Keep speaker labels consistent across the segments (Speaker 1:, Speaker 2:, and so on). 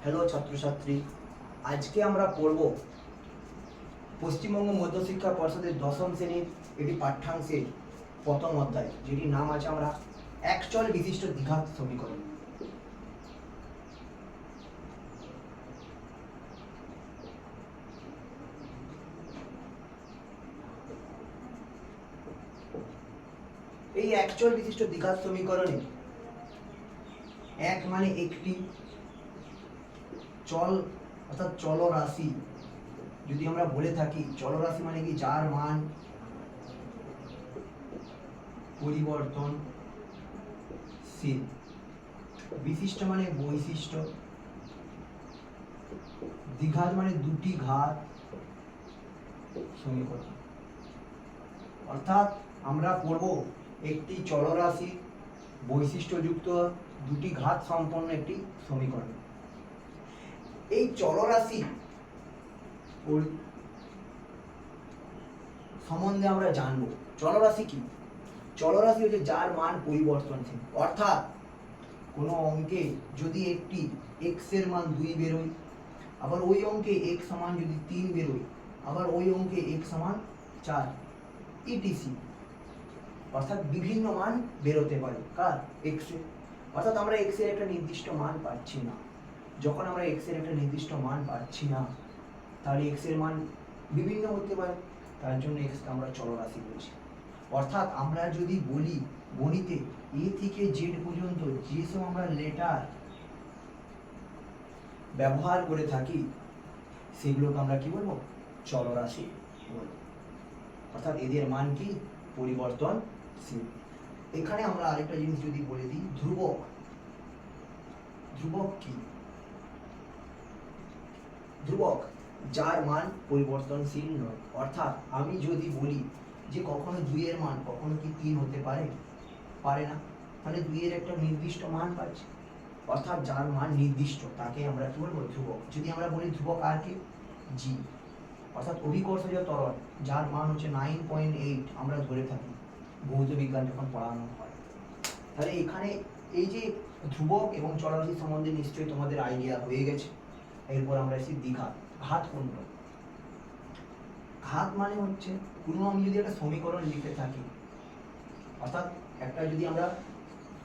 Speaker 1: Hello ছাত্রছাত্রী, আজকে আমরা পড়ব পশ্চিমবঙ্গ মধ্যশিক্ষা পর্ষদের দশম শ্রেণীর এটি পাঠ্যাংশের প্রথম অধ্যায়, যেটির নাম আছে আমরা একচল বিশিষ্ট দ্বিঘাত সমীকরণ। এই একচল বিশিষ্ট দ্বিঘাত সমীকরণে এক মানে একটি চল অর্থাৎ চলরাশি, যদি আমরা বলে থাকি চলরাশি মানে কি যার মান পরিবর্তনশীল, বিশিষ্ট মানে বৈশিষ্ট্য, দ্বিঘাত মানে দুটি ঘাত সমীকরণ। অর্থাৎ আমরা পড়ব একটি চলরাশি বৈশিষ্ট্যযুক্ত দুটি ঘাত সম্পন্ন একটি সমীকরণ। এই চলরাশি সম্বন্ধে আমরা জানবো চলরাশি কি। চলরাশি হচ্ছে যার মান পরিবর্তনশীল, অর্থাৎ কোনো অঙ্কে যদি একটি x এর মান 2 বেরোয়, আবার ওই অঙ্কে x সমান যদি 3 বেরোয়, আবার ওই অঙ্কে x সমান 4 ইটিসি, অর্থাৎ বিভিন্ন মান বেরোতে পারে কার x এর। অর্থাৎ আমরা x এর একটা নির্দিষ্ট মান পাচ্ছি না। যখন আমরা x এর একটা নির্দিষ্ট মান পাচ্ছি না, তাহলে x এর মান বিভিন্ন হতে পারে, তার জন্য x কে আমরা চলরাশি বলছি। অর্থাৎ আমরা যদি বলি গণিতে a থেকে z পর্যন্ত যেসব আমরা লেটার ব্যবহার করে থাকি সেগুলোকে আমরা কি বলবো, চলরাশি বলবো। অর্থাৎ এদের মান কি পরিবর্তনশীল। এখানে আমরা আরেকটা জিনিস যদি বলে দিই, ধ্রুবক। ধ্রুবক কি? ধ্রুবক যার মান পরিবর্তনশীল নয়। অর্থাৎ আমি যদি বলি যে কখনো 2 এর মান কখনো কি 3 হতে পারে, পারে না, মানে 2 এর একটা নির্দিষ্ট মান পাচ্ছি। অর্থাৎ যার মান নির্দিষ্ট তাকে আমরা কি বলবো, ধ্রুবক। যদি আমরা বলি ধ্রুবক আর কি, জি। অর্থাৎ অভিকর্ষজ ত্বরণ যার মান হচ্ছে 9.8 আমরা ধরে থাকি ভৌত বিজ্ঞান যখন পড়ানো হয়। তাহলে এখানে এই যে ধ্রুবক এবং চলরাশি সম্বন্ধে নিশ্চয়ই তোমাদের আইডিয়া হয়ে গেছে। এরপর আমরা এসেছি দ্বিঘাত। ঘাত কোনটা? ঘাত মানে হচ্ছে কোনো আমি যদি একটা সমীকরণ লিখে থাকি, অর্থাৎ একটা যদি আমরা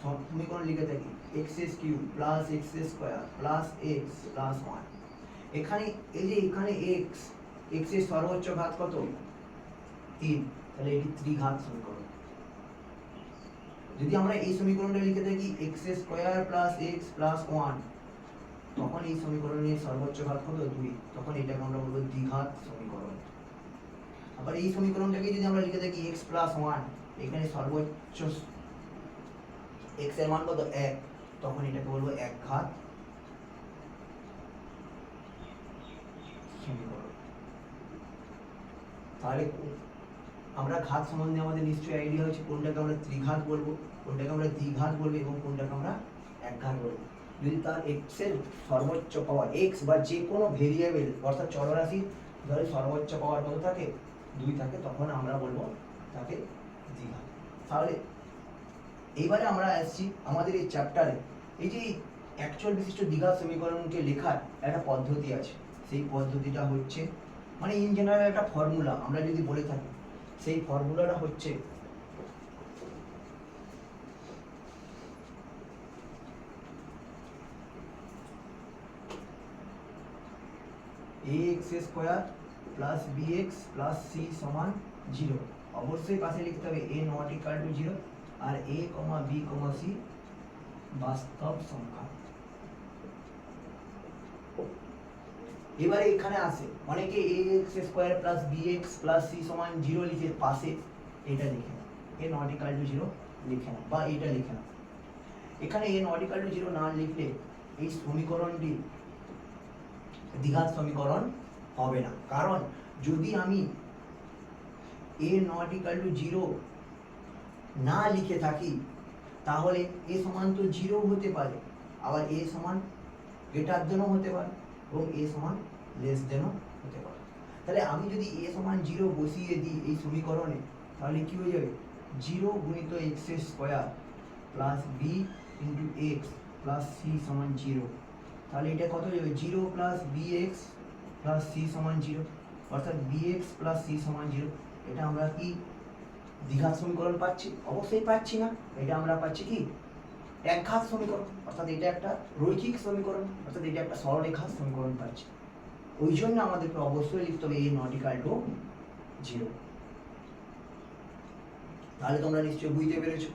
Speaker 1: সমীকরণ লিখে থাকি x³ plus x² plus x plus 1, এখানে এই যে এখানে x এর সর্বোচ্চ ঘাত কত? 3, তাহলে এটি ত্রিঘাত সমীকরণ। যদি আমরা এই সমীকরণটা লিখে থাকি x² প্লাস x প্লাস 1, তখন এই সমীকরণের সর্বোচ্চ ঘাত কত? 2, তখন এটাকে আমরা বলবো দ্বিঘাত সমীকরণ। আবার এই সমীকরণটাকে যদি আমরা লিখে থাকি x প্লাস 1, এখানে সর্বোচ্চ x এর মান কত? 1, তখন এটাকে বলবো একঘাত সমীকরণ। তাহলে আমরা ঘাত সম্বন্ধে আমাদের নিশ্চয়ই আইডিয়া হচ্ছে কোনটাকে আমরা ত্রিঘাত বলবো, কোনটাকে আমরা দ্বিঘাত বলবো এবং কোনটাকে আমরা একঘাত বলবো। যদি তার x এর সর্বোচ্চ পাওয়ার x বা যে কোনো ভেরিয়েবল অর্থাৎ চলরাশি ধরে সর্বোচ্চ পাওয়ার কত থাকে? 2 থাকে, তখন আমরা বলবো তাকে দ্বিঘাত। তাহলে এবারে আমরা আসছি আমাদের এই চ্যাপ্টারে, এই যে একচল বিশিষ্ট দ্বিঘাত সমীকরণকে লেখার একটা পদ্ধতি আছে। সেই পদ্ধতিটা হচ্ছে মানে ইন জেনারেল একটা ফর্মুলা আমরা যদি বলে থাকি, সেই ফর্মুলাটা হচ্ছে ax² plus bx plus c সমান 0। অবশ্যই পাশে লিখতে হবে a নট ইকুয়াল টু 0 আর a, b, c বাস্তব সংখ্যা। এবারে এখানে আসে অনেকে ax² plus bx plus c সমান 0 লিখে পাশে এটা লিখে না, a নট ইকুয়াল টু 0 লিখে না, বা এটা লিখে না। এখানে a নট ইকুয়াল টু 0 না লিখলে এই সমীকরণটি দ্বিঘাত সমীকরণ হবে না। কারণ যদি আমি a নট ইকুয়াল টু 0 না লিখে থাকি, তাহলে a সমান তো 0 হতে পারে, আবার a সমান গ্রেটার দেনও হতে পারে এবং a সমান লেস দেনও হতে পারে। তাহলে আমি যদি a সমান 0 বসিয়ে দিই এই সমীকরণে, তাহলে কি হয়ে যাবে? 0 গুণিত x² plus b into x plus c সমান 0 তাহলে এটা কত হয়ে যাবে 0 প্লাস bx প্লাস c সমান 0, অর্থাৎ bx প্লাস c সমান 0। এটা আমরা কি দ্বিঘাত সমীকরণ পাচ্ছি? অবশ্যই পাচ্ছি না। এটা আমরা পাচ্ছি কি একঘাত সমীকরণ, অর্থাৎ এটা একটা রৈখিক সমীকরণ, অর্থাৎ এটা একটা সরলরেখার সমীকরণ পাচ্ছি। ওই জন্য আমাদেরকে অবশ্যই লিখতে হবে a নট ইকুয়াল টু 0। তাহলে তোমরা নিশ্চয়ই বুঝতে পেরেছো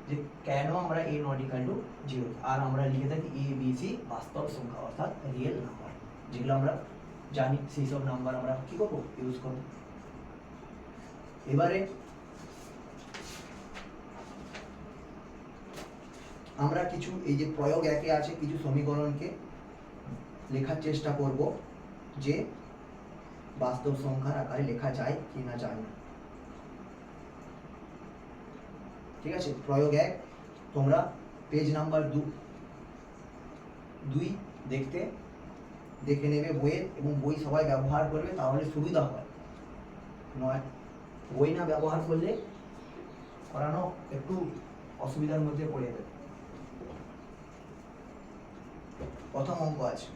Speaker 1: যে কেন আমরা a নট ইকুয়াল টু 0, আর আমরা লিখে থাকি a b c বাস্তব সংখ্যা অর্থাৎ রিয়েল নাম্বার, যেগুলো আমরা জানি সেই সব নাম্বার আমরা কি করব ইউজ করব। এবারে আমরা কিছু এই যে প্রয়োগ একে আছে কিছু সমীকরণকে লেখার চেষ্টা করব যে বাস্তব সংখ্যার আকারে লেখা যায় কি না যায় না। ঠিক আছে, প্রয়োগ এক তোমরা পেজ নাম্বার 2 দেখে নেবে বইয়ে, এবং বই সবাই ব্যবহার করবে, তাহলে সুবিধা হয়। নয় বই না ব্যবহার করলে করানো একটু অসুবিধার মধ্যে পড়ে যাবে। প্রথম অঙ্ক আছে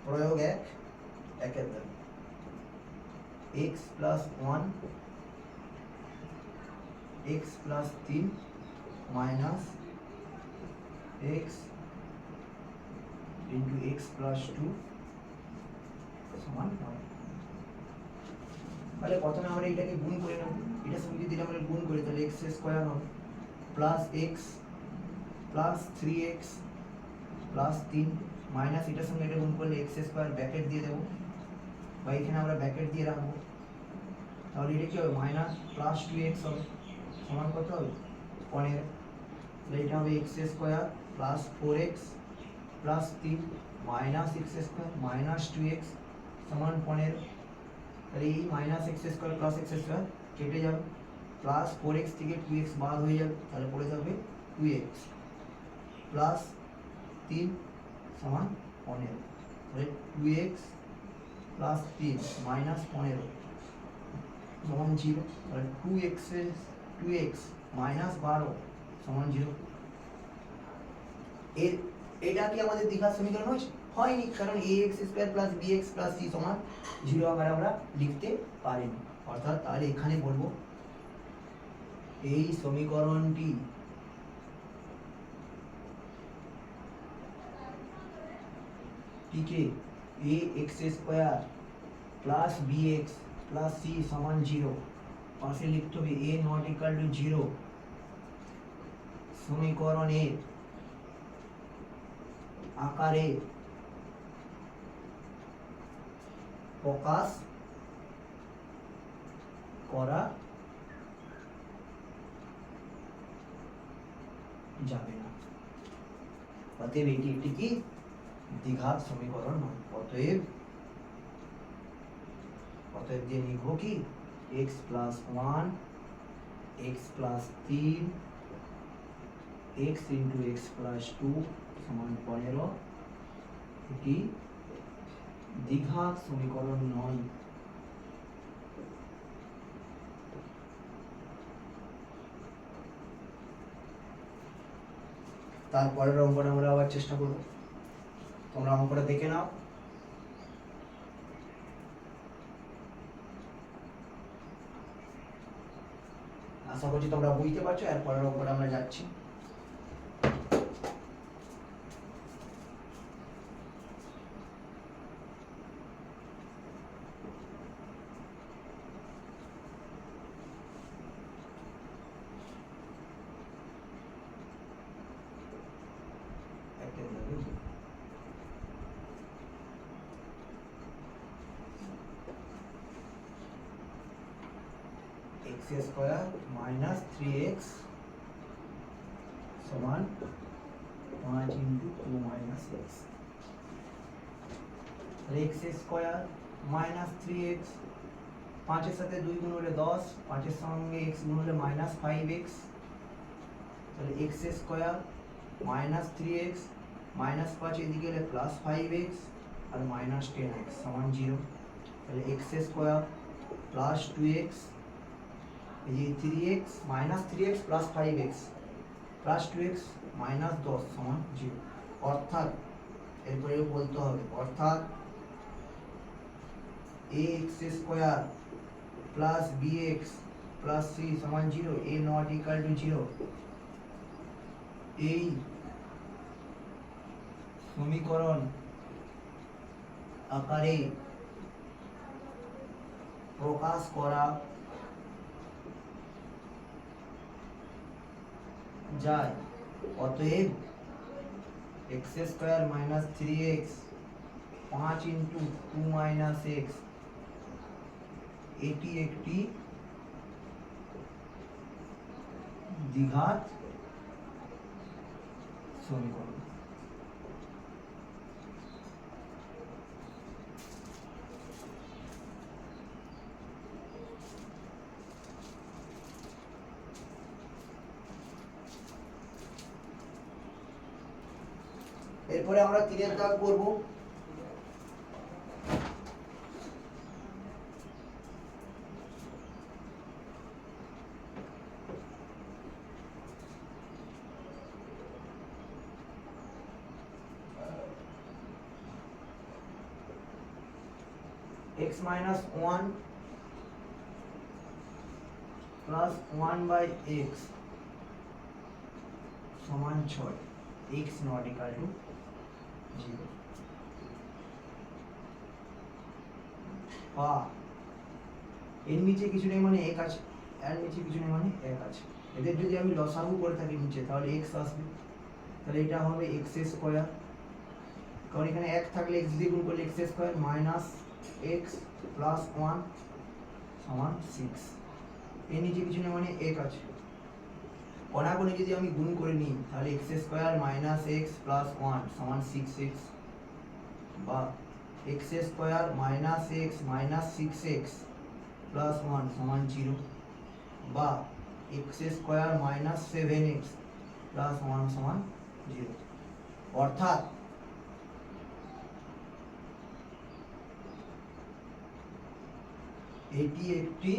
Speaker 1: প্রয়োগ একের দাম x plus 1 x plus 3 minus x into x plus 2 সমান 1। তাহলে প্রথমে আমরা এটাকে গুণ করে নেব, এটার সঙ্গে যদি আমরা গুণ করি তাহলে x স্কয়ার হবে plus x plus 3x plus 3 minus এটার সঙ্গে এটা গুণ করলে x স্কয়ার ব্র্যাকেট দিয়ে দেবো, বা এখানে আমরা ব্র্যাকেট দিয়ে রাখবো। তাহলে এটা কি হবে মাইনাস প্লাস 2x হবে সমান কত হবে 15। তাহলে এটা হবে x square plus 4x plus 3 minus x square minus 2x সমান 15। তাহলে এই minus x square plus x square কেটে যাবে, প্লাস 4x থেকে 2x বাদ হয়ে যাবে, তাহলে পড়ে যাবে 2x প্লাস 3 সমান 15। তাহলে 2x প্লাস 3 মাইনাস 15 সমান 0। তাহলে 2x মাইনাস 12 সমান 0। এটা কি আমাদের দ্বিঘাত সমীকরণ হয়নি, কারণ ax square plus bx plus c সমান 0 আকারে আমরা লিখতে পারিনি। অর্থাৎ তাহলে এখানে বলবো এই সমীকরণটি টিকে ax square plus bx plus c সমান 0 পাশে লিখতে হবে a নট ইকুয়াল টু 0 সমীকরণের আকারে প্রকাশ করা যাবে না। অতএব এটি একটি কি দ্বিঘাত সমীকরণ নয়। অতএব দিয়ে লিখব কি x plus 1 x plus 3 x into x plus 2 সমান 15। এটি দ্বিঘাত সমীকরণ নয়। তারপরের অঙ্কটা আমরা আবার চেষ্টা করব, তোমরা অঙ্কটা দেখে নাও। আশা করছি তোমরা বুঝতে পারছো। এরপরের অঙ্কটা আমরা যাচ্ছি। x স্কয়ার মাইনাস 3x সমান 5 into 2 minus x। x square minus 3x 5 এর সাথে 2 গুণ হলে 10, 5 এর সঙ্গে x গুণ হলে মাইনাস 5x। তাহলে x square minus 3x minus 5 এদিকে গেলে প্লাস 5x আর মাইনাস 10x সমান 0। তাহলে x স্কয়ার প্লাস 2x, এই যে 3x minus 3x plus 5x plus 2x minus 10 সমান 0। অর্থাৎ এরপরে বলতে হবে অর্থাৎ ax square plus bx plus c সমান 0, a নট ইকুয়াল টু 0। এই সমীকরণ আকারে প্রকাশ করা যায়। অতএব x square minus 3x 5 into 2 minus x এটি একটি দ্বিঘাত সমীকরণ। এরপরে আমরা তীরের দাগ করব। x minus 1 plus 1 by x সমান 6, x not equal to 0। বা এর নিচে কিছু নেই মানে 1 আছে, এর নিচে কিছু নেই মানে 1 আছে। এদের যদি আমি লসাগু করে থাকি নিচে তাহলে x আসবে, তাহলে এটা হবে x স্কয়ার, কারণ এখানে 1 থাকলে x দিয়ে গুণ করলে x square minus x plus 1 সমান 6। এর নিচে কিছু নেই মানে 1 আছে। কোনাকুনি যদি আমি গুণ করে নিই তাহলে x square minus x plus 1 সমান 6x, বা x square minus x minus 6x plus 1 সমান 0, বা x square minus 7x plus 1 সমান 0। অর্থাৎ এটি একটি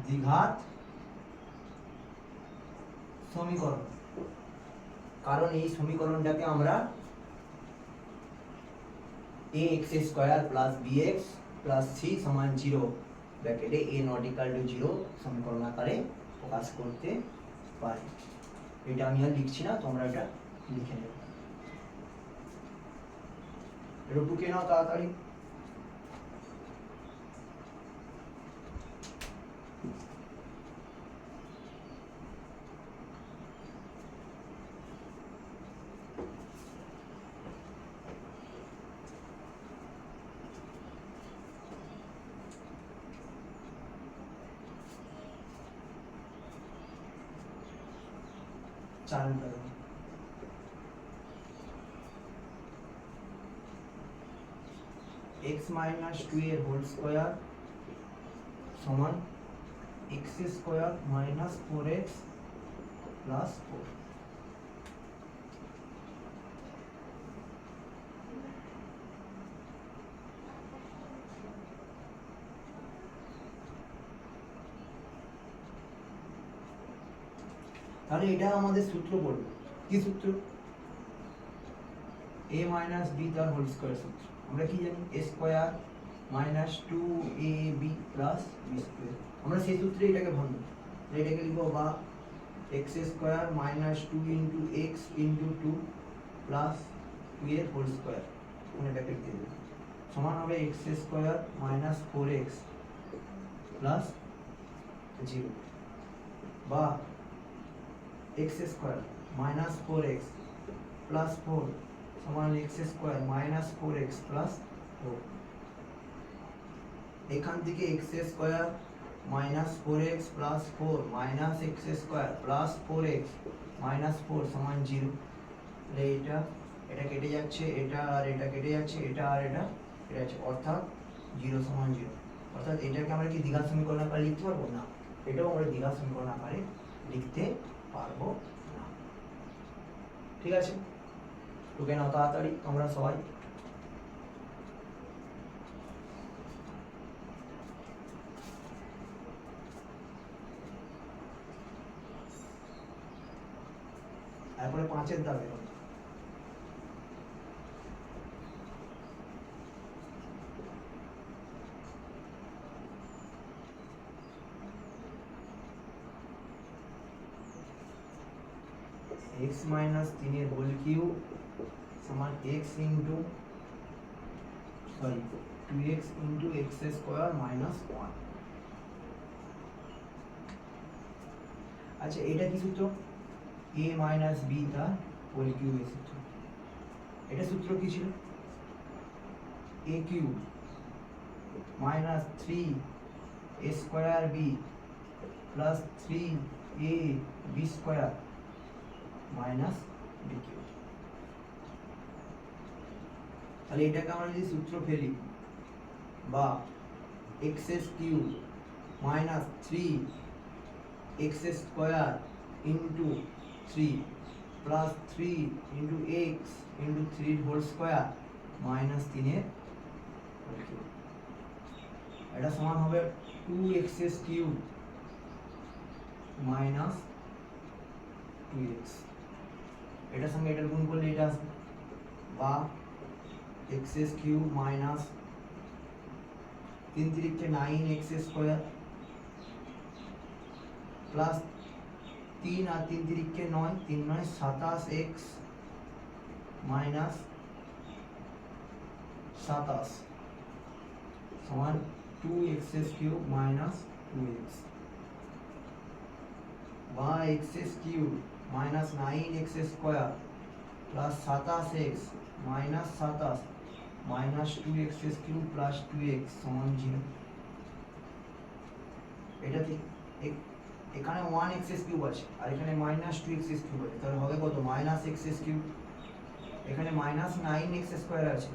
Speaker 1: দ্বিঘাত সমীকরণ, কারণ এই সমীকরণটাকে আমরা ax square plus bx plus c সমান 0 ব্র্যাকেটে a নট ইকুয়াল টু 0 সমীকরণ আকারে প্রকাশ করতে পারি। এটা আমি আর লিখছি না, তোমরা এটা লিখে নেবে। এটা টুকে নাও তাড়াতাড়ি। चालू करो। x माइनस 2 এর হোল স্কয়ার সমান x square minus 4x plus 4। তাহলে এটা আমাদের সূত্র পড়বে। কি সূত্র? a মাইনাস b তার হোল স্কয়ার সূত্র। আমরা কি জানি? a square minus 2ab plus b square. আমরা সেই সূত্রে এটাকে ভাঙব। এটাকে লিখব বা x square minus 2 into x into 2 plus 2 এর হোল স্কয়ার, মানে ব্র্যাকেট দিয়ে দেব, সমান হবে x square minus 4x plus 0, বা x square minus 4x plus 4 সমান x square minus 4x plus 4। এখান থেকে x square minus 4x plus 4 minus x square plus 4x minus 4 সমান 0। তাহলে এটা কেটে যাচ্ছে, এটা আর এটা কেটে যাচ্ছে, এটা আর এটা কেটে যাচ্ছে, অর্থাৎ 0 সমান 0। অর্থাৎ এটাকে আমরা কি দ্বিঘাত সমীকরণ আকারে লিখতে পারবো না? এটাও আমরা দ্বিঘাত সমীকরণ আকারে লিখতে পারবো না। ঠিক আছে, টুকে নাও তাড়াতাড়ি তোমরা সবাই। 5 দাগে হবে। x মাইনাস 3 এর হোল কিউব সমান x into sorry 2x into x square minus 1। আচ্ছা এটা কি সূত্র? a মাইনাস b তার হোল কিউবের সূত্র। এটা সূত্র কি ছিল? a cube minus 3 a square b plus 3 a b square minus b cube. তাহলে এটাকে আমরা যদি সূত্র ফেলি বা x cube minus 3 x square into 3 plus 3 into x into 3 whole square minus 3 এর হোল কিউব, এটা সমান হবে 2x কিউব মাইনাস 2x। এটার সঙ্গে এটার গুণ করলে এটা আসবে, বা x cube minus 3 3 9x square plus 3 আর 3 3 9 3 9 27x মাইনাস 27 সমান 2x কিউব মাইনাস 2x, বা x cube minus 9x square plus 27x minus 27 minus 2x cube plus 2x সমান 0। এটা ঠিক এখানে 1x কিউব আছে আর এখানে মাইনাস 2x কিউব আছে, তাহলে হবে কত? Minus x cube. এখানে মাইনাস 9x স্কয়ার আছে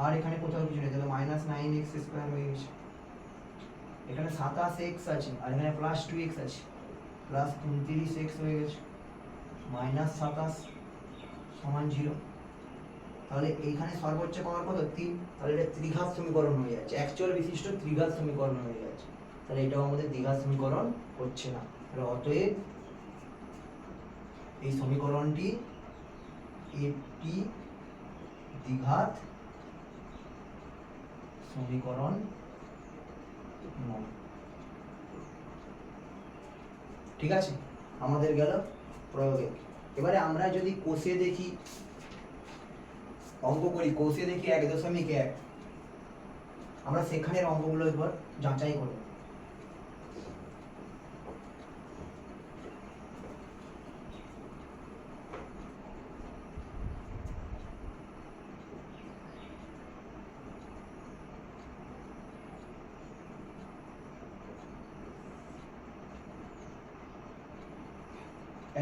Speaker 1: আর এখানে কোথাও কিছু নেই, তাহলে মাইনাস 9x স্কয়ার হয়ে গেছে। এখানে 27x আছে আর এখানে প্লাস 2x আছে, প্লাস 29x হয়ে গেছে, মাইনাস 27 সমান 0। তাহলে এইখানে সর্বোচ্চ পাওয়ার কত? 3। তাহলে এটা ত্রিঘাত সমীকরণ হয়ে যাচ্ছে, অ্যাকচুয়াল বিশিষ্ট ত্রিঘাত সমীকরণ হয়ে যাচ্ছে। তাহলে এটাও আমাদের দ্বিঘাত সমীকরণ হচ্ছে না। তাহলে অতএব এই সমীকরণটি একটি দ্বিঘাত সমীকরণ নয়। ঠিক আছে, আমাদের গেল প্রয়োগে। এবারে আমরা যদি কোষে দেখি, অঙ্ক করি, কোষে দেখি 1.1, আমরা সেখানের অঙ্কগুলো একবার যাচাই করব।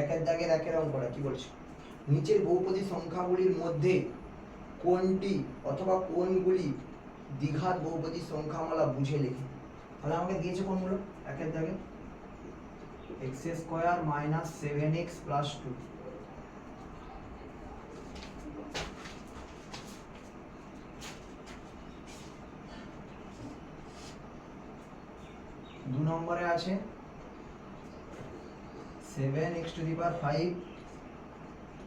Speaker 1: একের দাগের একের অঙ্কটা কি বলছে? নিচের বহুপদী সংখ্যাগুলির মধ্যে কোনটি অথবা কোনগুলি দ্বিঘাত বহুপদী সংখ্যামালা বুঝে লেখে। তাহলে আমাকে দিয়েছে কোনগুলো? একের দাগে x square minus 7x plus 2, দু নম্বরে আছে 7x two the power 5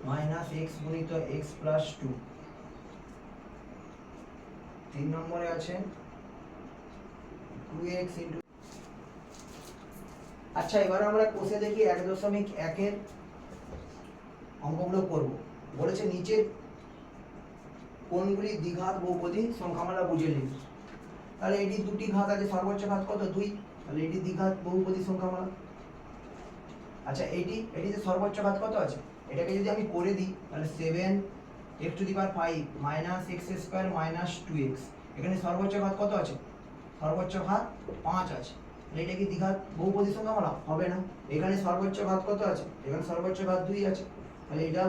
Speaker 1: minus x গুণিত x প্লাস 2, 3 নম্বরে আছে 2x ইন্টু। আচ্ছা এবার আমরা কোষে দেখি 1.1 এর অঙ্কগুলো করব। বলেছে নিচে কোনগুলি দ্বিঘাত বহুপদী সংখ্যামালা বুঝে লিখি। তাহলে এটি দুটি ঘাত আছে, সর্বোচ্চ ঘাত কত? 2, তাহলে এটি দ্বিঘাত বহুপদী সংখ্যামালা। আচ্ছা এটিতে সর্বোচ্চ ঘাত কত আছে? এটাকে যদি আমি করে দিই তাহলে 7x two the power 5 minus x square minus 2x, এখানে সর্বোচ্চ ঘাত কত আছে? সর্বোচ্চ ঘাত 5 আছে। তাহলে এটা কি দ্বিঘাত বহুপদী সংখ্যামালা? হবে না। এখানে সর্বোচ্চ ঘাত কত আছে? এখানে সর্বোচ্চ ঘাত 2 আছে, তাহলে এটা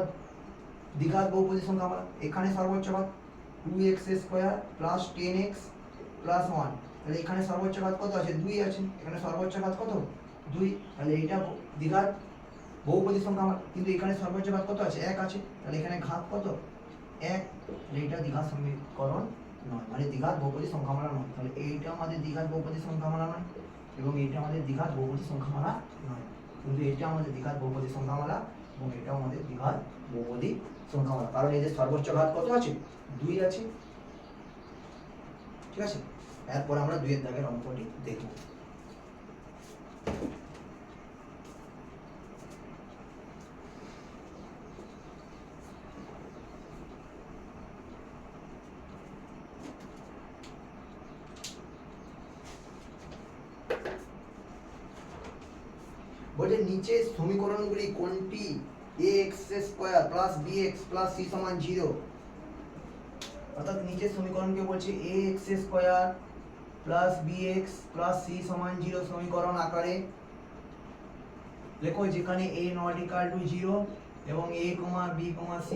Speaker 1: দ্বিঘাত বহুপদী সংখ্যামালা। এখানে সর্বোচ্চ ঘাত 2x square plus 10x plus 1, তাহলে এখানে সর্বোচ্চ ঘাত কত আছে? 2 আছে, এখানে সর্বোচ্চ ঘাত কত? 2, তাহলে এটা দ্বিঘাত বহুপদী সংখ্যামালা। কিন্তু এখানে সর্বোচ্চ ঘাত কত আছে? 1 আছে, তাহলে এখানে ঘাত কত? 1, তাহলে এটা দ্বিঘাত সমীকরণ নয়, মানে দ্বিঘাত বহুপদী সংখ্যামালা নয়। তাহলে এইটা আমাদের দ্বিঘাত বহুপদী সংখ্যামালা নয় এবং এইটা আমাদের দ্বিঘাত বহুপদী সংখ্যামালা নয়, কিন্তু এটা আমাদের দ্বিঘাত বহুপদী সংখ্যামালা এবং এটাও আমাদের দ্বিঘাত বহুপদী সংখ্যামালা, কারণ এদের সর্বোচ্চ ঘাত কত আছে? 2 আছে। ঠিক আছে, এরপর আমরা 2 এর দাগের অঙ্কটি দেখব। বলছে নিচে সমীকরণগুলি কোনটি ax square plus bx plus c সমান 0, অর্থাৎ নিচের সমীকরণকে বলছে ax square plus bx plus c সমান 0 সমীকরণ আকারে লেখো, যেখানে a নট ইকুয়াল টু 0 এবং a, b, c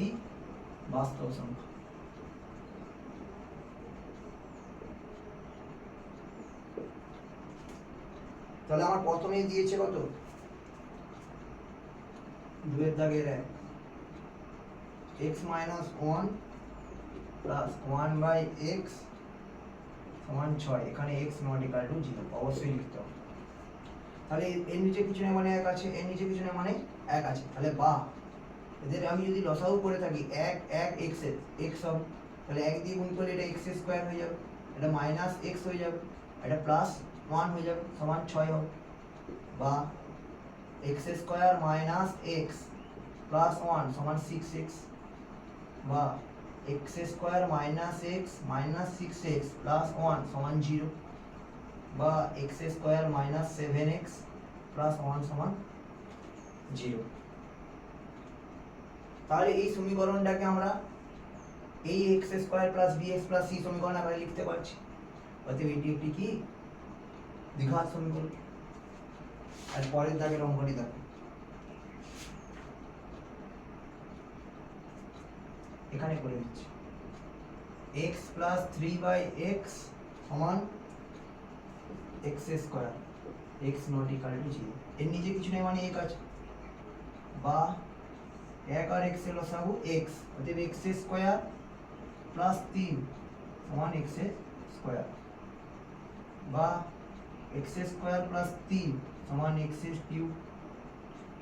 Speaker 1: বাস্তব সংখ্যা। তাহলে আমার প্রথমেই দিয়েছে কত? 2 এর দাগের 1 x minus 1 plus 1 by x সমান 6, এখানে x নট ইকুয়াল টু 0 অবশ্যই লিখতে হবে। তাহলে এর নিচে কিছু না মানে 1 আছে, এর নিচে কিছু না মানে 1 আছে, তাহলে বা এদের আমি যদি লসাগু করে থাকি 1 1 x এর x হবে, তাহলে 1 দিয়ে গুণ করলে এটা x স্কয়ার হয়ে যাবে, এটা মাইনাস x হয়ে যাবে, এটা প্লাস 1 হয়ে যাবে, সমান 6 হবে। বা x square minus x plus 1 সমান 6x, বা x square minus x minus 6x plus 1 সমান 0, বা x square minus 7x plus 1 সমান 0। তাহলে এই সমীকরণটাকে আমরা এই x square plus bx plus c সমীকরণ আকারে লিখতে পারছি, অতএব এটি একটি কি দ্বিঘাত সমীকরণ। আর পরের দাগের অঙ্কটি দেখো, এখানে করে দিচ্ছি x প্লাস 3/x সমান x square, x not equal to 0, এর নিচে কিছু নেই মানে 1 আছে, বা 1 আর x এর লসাগু x, অতএব x স্কয়ার প্লাস 3 সমান x স্কয়ার, বা x স্কয়ার প্লাস 3 সমান x কিউব।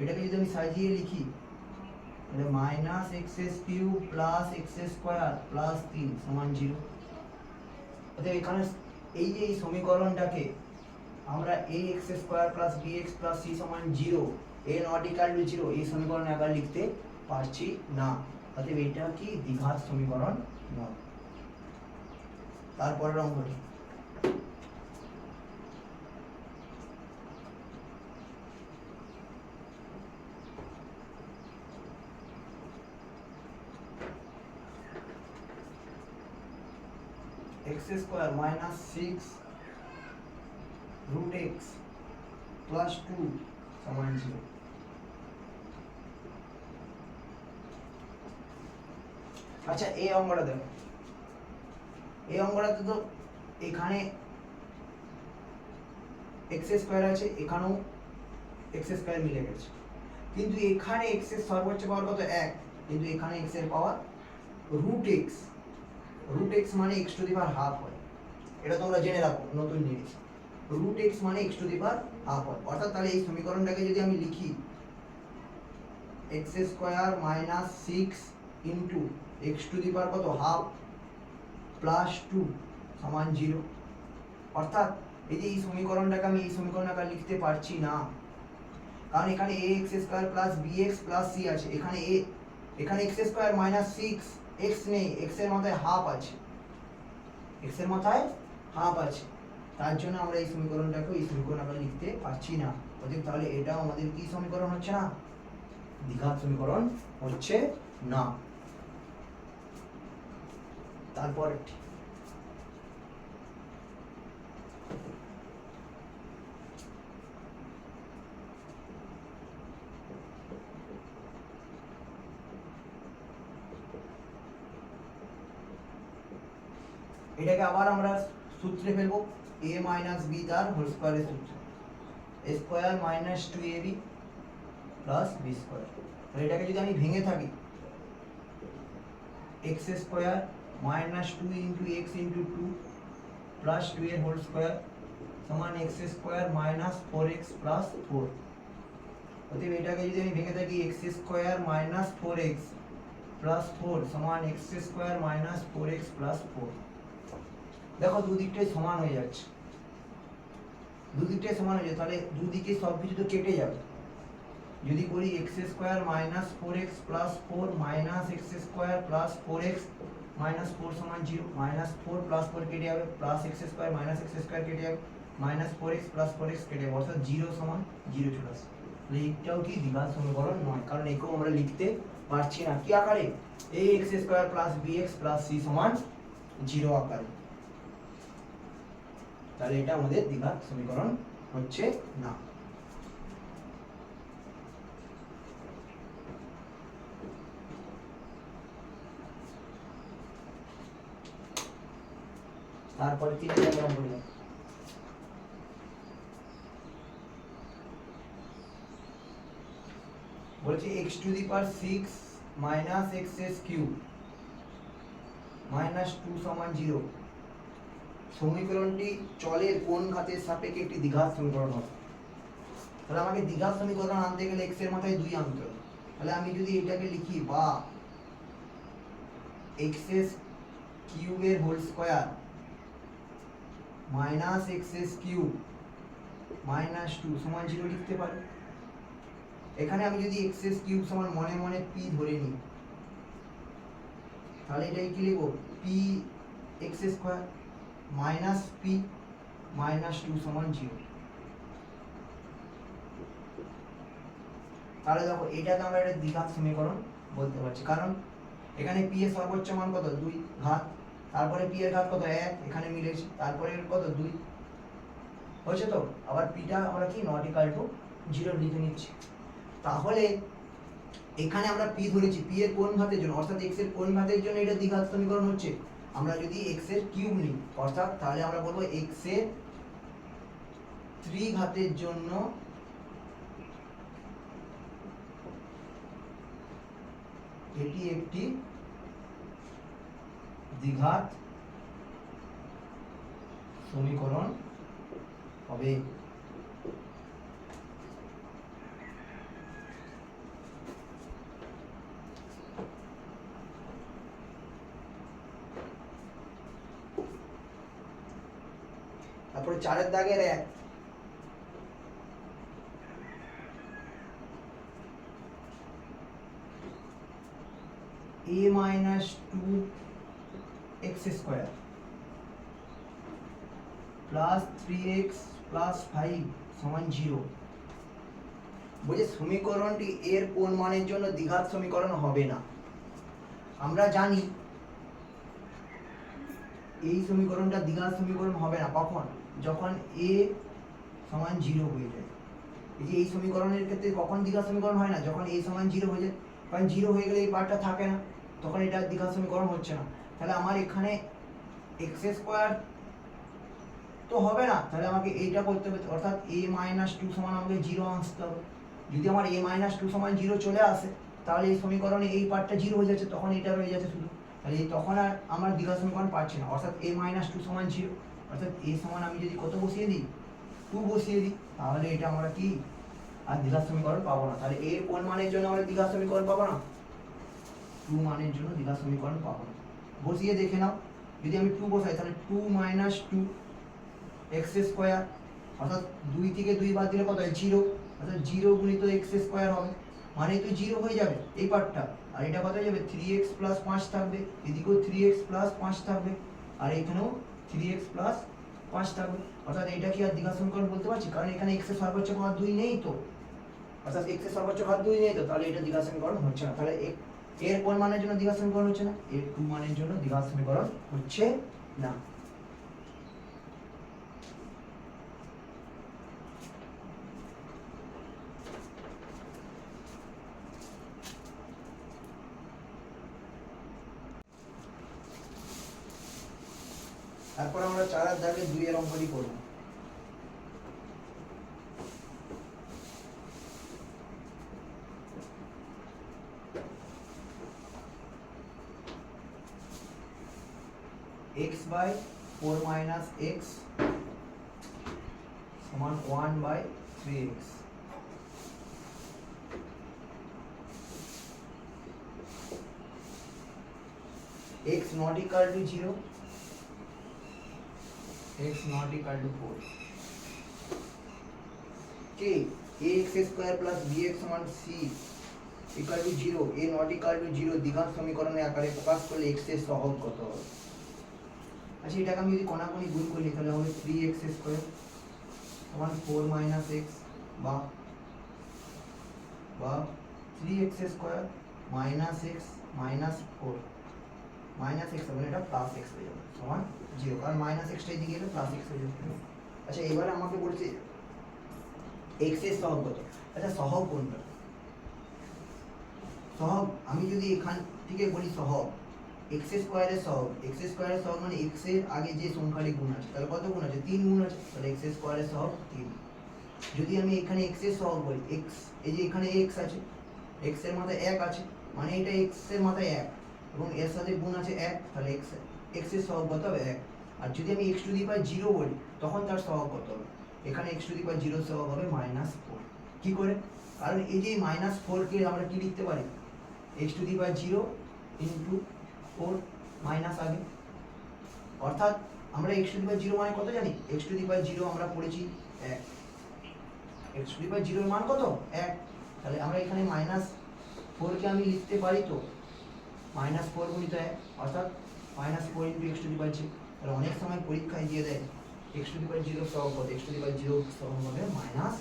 Speaker 1: এটাকে যদি আমি সাজিয়ে লিখি তাহলে minus x cube plus x square plus 3 সমান 0। অতএব এখানে এই যে এই সমীকরণটাকে আমরা ax square plus bx plus c সমান 0, a নট ইকুয়াল টু 0 এই সমীকরণে আকারে লিখতে পারছি না, অতএব এটা কি দ্বিঘাত সমীকরণ নয়। তারপরের অঙ্কটি, x square minus 6 root x plus 2 সমান 0। আচ্ছা এই অঙ্কটা দেখো, এই অঙ্কটাতে তো এখানে x স্কয়ার আছে, এখানেও x স্কয়ার মিলে গেছে, কিন্তু এখানে x এর সর্বোচ্চ পাওয়ার কত 1, কিন্তু এখানে x এর power root x, root x মানে x to the power half হয়, এটা তোমরা জেনে রাখো নতুন জিনিস, রুট x মানে x to the power half হয়। অর্থাৎ তাহলে এই সমীকরণটাকে যদি আমি লিখি x square minus 6 into x to the power কত হাফ প্লাস 2 সমান 0, অর্থাৎ এই যে এই সমীকরণটাকে আমি এই সমীকরণ আকারে লিখতে পারছি না, কারণ এখানে ax square plus bx plus c আছে, এখানে এখানে x স্কয়ার মাইনাস 6 x নেই, x এর মাথায় হাফ আছে, x এর মাথায় হাফ আছে, তার জন্য আমরা এই সমীকরণটাকে এই সমীকরণ আকারে লিখতে পারছি না। অতএব তাহলে এটাও আমাদের কি সমীকরণ হচ্ছে না, দ্বিঘাত সমীকরণ হচ্ছে না। তারপর এটাকে আবার আমরা সূত্রে ফেলবো, a মাইনাস b তার হোল স্কয়ারের সূত্র, a square minus 2ab plus b square. তাহলে এটাকে যদি আমি ভেঙে থাকি x square minus 2 into x into 2 plus 2 এর হোল স্কয়ার সমান x square minus 4x plus 4। অতএব এটাকে যদি আমি ভেঙে থাকি x square minus 4x plus 4 সমান x square minus 4x plus 4। দেখো দুদিকটাই সমান হয়ে যাচ্ছে, দুদিকটাই সমান হয়ে যাচ্ছে, তাহলে দুদিকে সব কিছু তো কেটে যাবে। যদি করি x square minus 4x plus 4 minus x square plus 4x minus 4 সমান 0, মাইনাস 4 প্লাস 4 কেটে যাবে, plus x square minus x square কেটে যাবে, মাইনাস 4x প্লাস 4x কেটে যাবে, অর্থাৎ 0 সমান 0 চলে আসে। তাহলে এইটাও কি দ্বিঘাত সমীকরণ নয়, কারণ একেও আমরা লিখতে পারছি না কি আকারে, ax square plus bx plus c সমান 0 আকারে। তাহলে এটা আমাদের দ্বিঘাত সমীকরণ হচ্ছে না। তারপরে 3 নম্বর বললাম বলছি x to the power 6 minus xs cube minus 2 সমান 0 সমীকরণটি চলের কোন ঘাতের সাপেক্ষে একটি দ্বিঘাত সমীকরণ হবে। তাহলে আমাকে দ্বিঘাত সমীকরণ আনতে গেলে x এর মাথায় 2 আনতে হবে। তাহলে আমি যদি এটাকে লিখি বা xs কিউবের whole square minus xs cube minus 2 সমান 0 লিখতে পারি। এখানে আমি যদি xs কিউব সমান মনে মনে p ধরে নিই, তাহলে এটাই কি লিখব, p x square minus p minus 2 সমান 0। তাহলে দেখো এটাকে আমরা একটা দ্বিঘাত সমীকরণ বলতে পারছি, কারণ এখানে p এর সর্বোচ্চ মান কত 2 ঘাত, তারপরে p এর ঘাত কত 1, এখানে মিলেছে, তারপরে এর কত 2 হয়েছে। তো আবার p টা আমরা কি নট ইকুয়াল টু 0 লিখে নিচ্ছি। তাহলে এখানে আমরা p ধরেছি, p এর কোন ঘাতের জন্য, অর্থাৎ x এর কোন ঘাতের জন্য এটা দ্বিঘাত সমীকরণ হচ্ছে। আমরা যদি x এর কিউব নিই, অর্থাৎ তাহলে আমরা বলবো x এর 3 ঘাতের জন্য এটি একটি দ্বিঘাত সমীকরণ হবে। তারপরে 4 দাগের 1, a minus 2 x square plus 3x plus 5 সমান 0। বলছে সমীকরণটি এর কোন মানের জন্য দ্বিঘাত সমীকরণ হবে না। আমরা জানি এই সমীকরণটা দ্বিঘাত সমীকরণ হবে না কখন, যখন a সমান 0 হয়ে যায়। এই যে এই সমীকরণের ক্ষেত্রে কখন দ্বিঘাত সমীকরণ হয় না, যখন a সমান 0 হয়ে যায়, কারণ 0 হয়ে গেলে এই পার্টটা থাকে না, তখন এটা দ্বিঘাত সমীকরণ হচ্ছে না। তাহলে আমার এখানে x স্কয়ার তো হবে না, তাহলে আমাকে এইটা করতে হবে, অর্থাৎ a মাইনাস 2 সমান আমাকে 0 আনতে হবে। যদি আমার a মাইনাস 2 সমান 0 চলে আসে, তাহলে এই সমীকরণে এই পার্টটা 0 হয়ে যাচ্ছে, তখন এটা রয়ে যাচ্ছে শুধু। তাহলে তখন আর আমরা দ্বিঘাত সমীকরণ পাচ্ছি না, অর্থাৎ a মাইনাস 2 সমান 0, অর্থাৎ a সমান আমি যদি কত বসিয়ে দিই, 2 বসিয়ে দিই, তাহলে এটা আমরা কি আর দ্বিঘাত সমীকরণ পাবো না। তাহলে এর কোন মানের জন্য আমরা দ্বিঘাত সমীকরণ পাবো না, 2 মানের জন্য দ্বিঘাত সমীকরণ পাবো না। বসিয়ে দেখে নাও, যদি আমি 2 বসাই তাহলে 2 মাইনাস 2 x স্কয়ার, অর্থাৎ 2 থেকে 2 বাদ দিলে কত হয় 0, অর্থাৎ 0 গুণিত x স্কয়ার হবে, মানে তো 0 হয়ে যাবে এই পার্টটা, আর এটা কত হয়ে যাবে 3x প্লাস 5 থাকবে, এদিকেও 3x প্লাস 5 থাকবে, আর এখানেও 3x প্লাস 5 থাকবে। অর্থাৎ এটা কি আর দ্বিঘাত সমীকরণ বলতে পারছি, কারণ এখানে x এর সর্বোচ্চ ঘাত 2 নেই তো, অর্থাৎ x এর সর্বোচ্চ ঘাত 2 নেই তো, তাহলে এটা দ্বিঘাত সমীকরণ হচ্ছে না। তাহলে এর কোন মানের জন্য দ্বিঘাত সমীকরণ হচ্ছে না, এর 2 মানের জন্য দ্বিঘাত সমীকরণ হচ্ছে না। তারপর আমরা 4 দাগে 2 এর অঙ্কটি করব। x by 4 minus x সমান 1 by 3x। x not equal to 0, x not equal to 4 K ax square plus bx সমান c equal to 0, a not equal to 0 দ্বিঘাত সমীকরণের আকারে প্রকাশ করলে x এর সহগ কত হবে? আচ্ছা এটাকে আমি যদি কোণাকুণি গুণ করি তাহলে হবে 3x স্কয়ার সমান 4 মাইনাস x বা 3x square minus x minus 4 minus x হবে এটা প্লাস x হয়ে যাবে সমান 0, কারণ মাইনাস x টা এদিকে গেলে প্লাস x হয়ে যাবে। আচ্ছা এবারে আমাকে বলছে x এর সহগ কত? আচ্ছা সহগ কোনটা? সহগ আমি যদি এখান থেকে বলি সহগ x স্কয়ারের সহগ, x স্কয়ারের সহগ মানে x এর আগে যে সংখ্যাটি গুণ আছে তাহলে কত গুণ আছে? 3 গুণ আছে, তাহলে x স্কয়ারের সহগ 3। যদি আমি এখানে x এর সহগ বলি, x এই যে এখানে x আছে, x এর মাথায় 1 আছে মানে এটা x এর মাথায় 1 এবং এর সাথে গুণ আছে 1, তাহলে x এর সহগ কত হবে? 1। আর যদি আমি x টু দি পাওয়ার 0 বলি তখন তার সহগ কত হবে? এখানে x টু দি পাওয়ার 0 সহগ হবে -4। কি করে? কারণ এই যে -4 কে আমরা কি লিখতে পারি? x to the power 0 into 4 minus আগে, অর্থাৎ আমরা x টু দি পাওয়ার 0 মানে কত জানি? x টু দি পাওয়ার 0 আমরা পড়েছি 1, x টু দি পাওয়ার 0 এর মান কত? 1। তাহলে আমরা এখানে -4 কে আমি লিখতে পারি তো -4 গুণিত 1 অর্থাৎ -4 ইনটু x টু দি পাওয়ার 0। তাহলে অনেক সময় পরীক্ষায় দিয়ে দেয় x টু দি পাওয়ার 0 সহগ কত? x টু দি পাওয়ার 0 সহগ হবে -4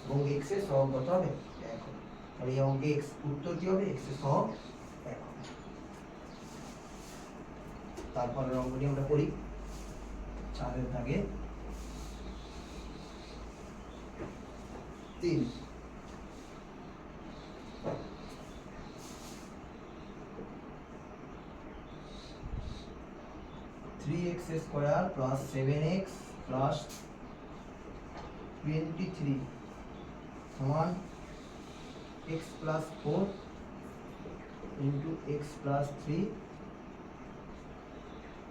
Speaker 1: এবং x এর সহগ কত হবে? 1 হবে। তাহলে এই অঙ্কে x উত্তর কি হবে? x এর সহগ 1 হবে। তারপরের অঙ্কটি আমরা করি 4 এর দাগে 3 3x square plus 7x plus 23 সমান x plus 4 into x plus 3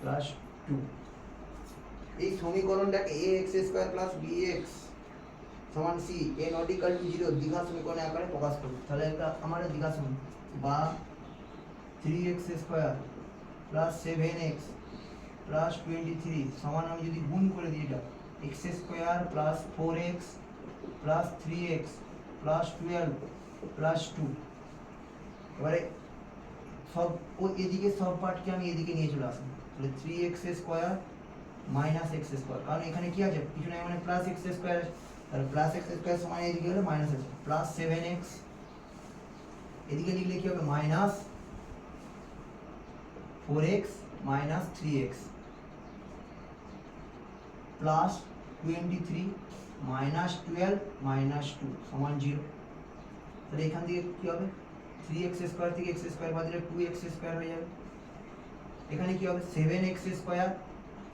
Speaker 1: plus 2। এই সমীকরণটাকে ax স্কয়ার প্লাস bx সমান c a not equal to 0 দ্বিঘাত সমীকরণের আকারে প্রকাশ করি। তাহলে এটা আমাদের দ্বিঘাত সমীকরণ বা 3x square plus 7x plus 23 সমান আমি যদি গুণ করে দিই এটা x square plus 4x plus 3x plus 12 plus 2। এবারে সব ও এদিকে সব পার্টকে আমি এদিকে নিয়ে চলে আসবো, তাহলে 3x square minus x square, কারণ এখানে কি আছে কিছু নাই মানে প্লাস x স্কয়ার আছে, তাহলে প্লাস x স্কয়ার সমান এদিকে হলো মাইনাস x প্লাস 7x এদিকে লিখলে কি হবে? Minus 4x minus 3x plus 23 minus 12 minus 2 সমান 0। তাহলে এখান থেকে কি হবে? 3x স্কয়ার থেকে x স্কয়ার বাদ দিলে 2x স্কয়ার হয়ে যাবে। এখানে কি হবে? 7x স্কয়ার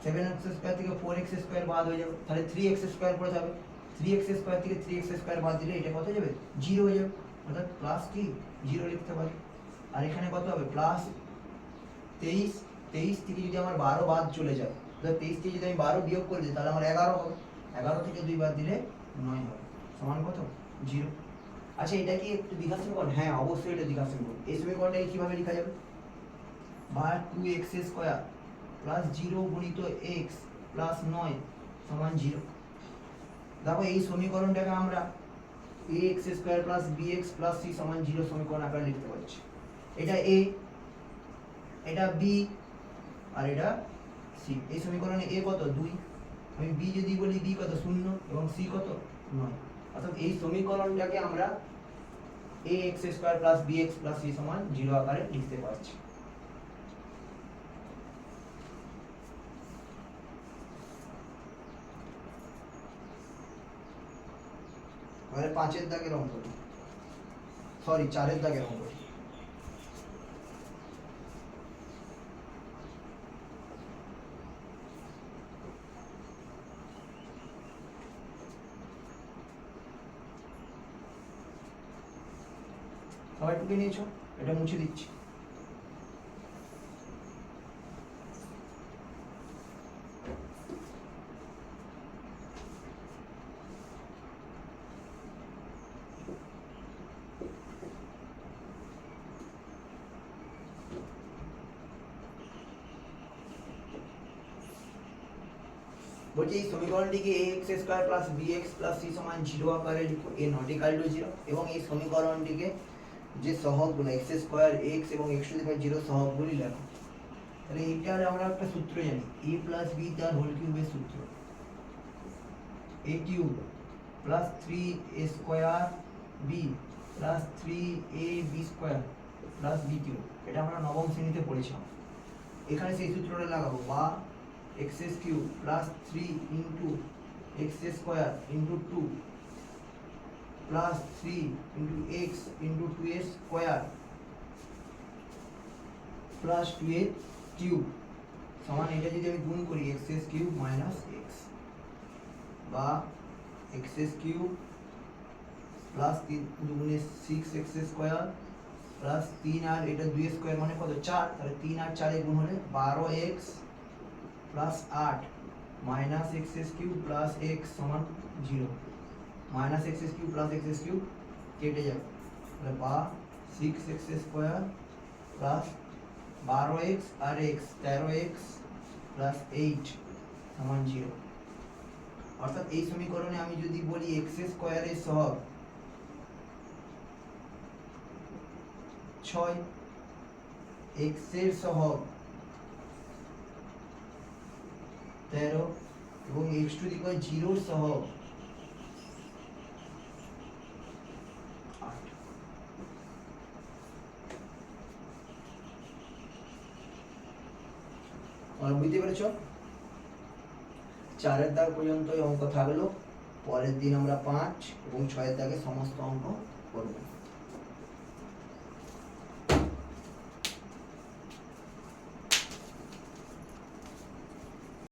Speaker 1: 7x স্কয়ার থেকে 4x স্কয়ার বাদ হয়ে যাবে, তাহলে 3x স্কয়ার পড়ে যাবে। 3x স্কয়ার থেকে 3x স্কয়ার বাদ দিলে এটা কত হয়ে যাবে? 0 হয়ে যাবে, অর্থাৎ প্লাস কি 0 লিখতে পারি। আর এখানে কত হবে? প্লাস 23 23 থেকে যদি আমার 12 বাদ চলে যায়, তাহলে 23 থেকে যদি আমি 12 বিয়োগ করে দিই তাহলে আমার 11 হবে, 11 থেকে 2 বাদ দিলে 9 হবে সমান কত? 0। আচ্ছা এটা কি একটু দ্বিঘাত সমীকরণ? হ্যাঁ অবশ্যই এটা দ্বিঘাত সমীকরণ। এই সমীকরণটাকে কিভাবে লেখা যাবে? বা 2x স্কয়ার প্লাস 0 গুণিত x প্লাস 9 সমান 0। দেখো এই সমীকরণটাকে আমরা ax square plus bx plus c সমান 0 সমীকরণ আকারে লিখতে পারছি। এটা a, এটা b আর এটা c। এই সমীকরণে a কত? 2, আমি b যদি বলি b কত? 0 এবং c কত? 9। অর্থাৎ এই সমীকরণটাকে আমরা ax square plus bx plus c সমান 0 আকারে লিখতে পারছি। এবারে 5 এর দাগের অঙ্ক, সরি 4 এর দাগের অঙ্ক। সবাই টুকে নিয়েছো? এটা মুছে দিচ্ছি। বলছি এই সমীকরণটিকে ax square plus bx plus c সমান 0 আকারে লিখো a নট ইকুয়াল টু 0 এবং এই সমীকরণটিকে যে সহগগুলো x স্কয়ার x এবং x টু দি পাওয়ার 0 সহগগুলি লেখো। তাহলে এটার আমরা একটা সূত্র জানি a প্লাস b তার হোল কিউবের সূত্র a cube plus 3a square b plus 3ab square plus b cube. এটা আমরা নবম শ্রেণীতে পড়েছিলাম। এখানে সেই সূত্রটা লাগাবো বা x cube plus 3 into x square into 2 plus 3 into x into 2a square plus 2a cube সমান এটা যদি আমি গুণ করি x কিউব মাইনাস x বা x কিউব প্লাস 3 দুগুণে 6x স্কয়ার প্লাস 3 আর এটা 2 স্কয়ার মানে কত 4, তাহলে 3 আর 4 এ গুণ হলে 12x plus 8 minus x cube plus x সমান 0 minus x cube plus x cube কেটে যাবে তাহলে বা 6x স্কয়ার প্লাস 12x আর x 13x প্লাস 8 সমান 0। অর্থাৎ এই সমীকরণে আমি যদি বলি x স্কয়ারের সহগ 6, x এর সহগ 13 এবং x টু দি পাওয়ার 0 এর সহগ 8। আর বুঝতে পেরেছো? 4 এর দাগ পর্যন্ত এই অঙ্ক থাকলো। পরের দিন আমরা 5 এবং 6 এর দাগে সমস্ত অঙ্ক করব।